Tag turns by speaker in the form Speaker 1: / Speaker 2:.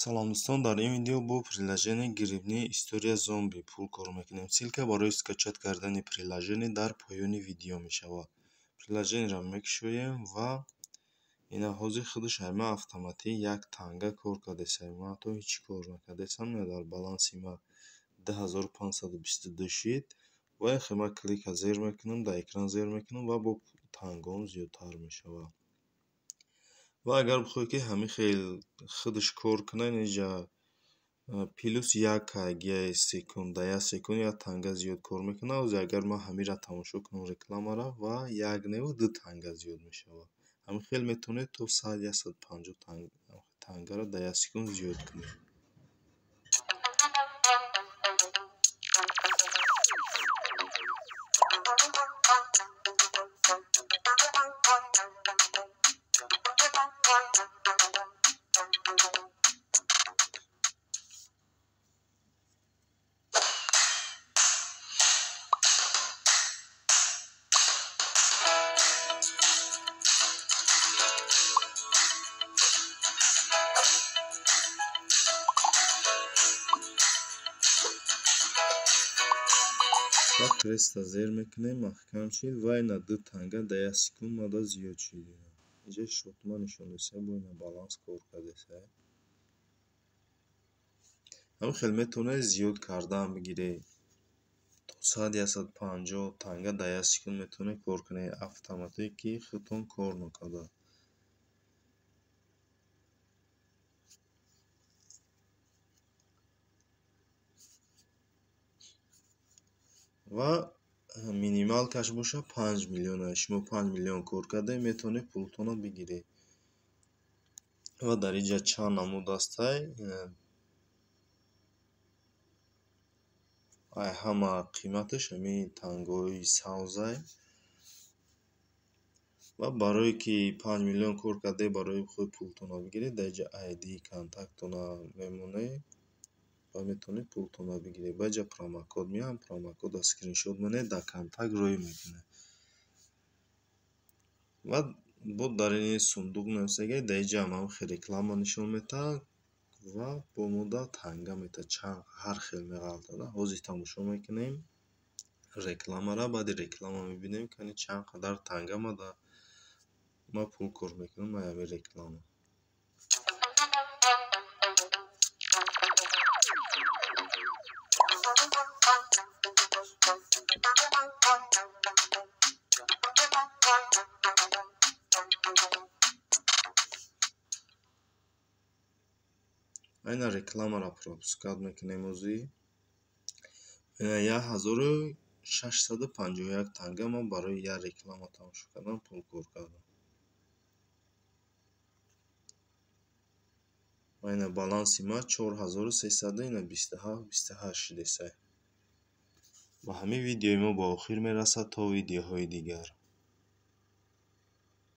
Speaker 1: Салом дӯстон, дар ин видео бо приложение гирифтани история зомби пул кор мекунем. Ссилка барои скачот кардани приложение дар поёни видео мешавад. Приложениеро мекушоем ва ина ҳозир худаш ҳама автоматӣ 1 танга кор кардесам. Ман ҳатто ҳеҷ кор накардесам, дар баланси ма 10522 шид. Ва хема клика зер мекунам, дар экран зер мекунам ва бо тангаҳом зиёдтар мешавад. Ва агар бихоҳед ки ҳамин хел худаш кор кунад, инҷа плюс 1 кг секунда 1 секунд 1 танга зиёд кор мекунад. Ҳозир агар ман ҳаминро тамошо кунам рекламаро ва 1 нев 2 танга зиёд мешавад. Ҳамин хел метавонед то 100-150 тангаро дар 1 секунд зиёд кунед. ва креста зер мекунем, маҳкам шид ва ина 2 танга дар 1 секунд мада зиёд шид. Инҷа шотма нишон деса, бо ина баланс кор кардеса. ҳамин хел метавонед зиёд кардан бигиред. То 100-150 танга дар 1 секунд метавонед кор кунед. Автоматики худтон кор мекунад. ва минималкаш боша 5 миллион. Шумо 5 миллион кор карда метавонед пултонро бигиред. ва дар инҷа чанд намуд астай. ай ҳама қиматаш ҳамин тангаҳои савзай. ва барое ки 5 миллион кор карда барои худ пултонро бигиред, дар инҷа ID контактона мемонед ва метавонед пултонро бигиред. Ба инҷа промокод меам, промокодро скриншот менед, дар контакт рой мекунед. ва бо дар ин сундуқ нависагӣ дар инҷа ҳамин хел реклама нишон метаҳад ва бо муддат танга метаҳад, чанд ҳар хел меғалтада. Ҳозир тамошо мекунем рекламаро, баъди реклама мебинем ки чанд қадар танга мада ма пул кор мекунам ай ҳамин реклама. Айна рекламаро пропускат мекунем ҳозир. Ина 1651 танга ман барои як реклама тамошо кардан пул кор кардам. ва ина баланси ма 4327 шидеса. Ба ҳамин видеои мо ба охир мерасад. То видеоҳои дигар.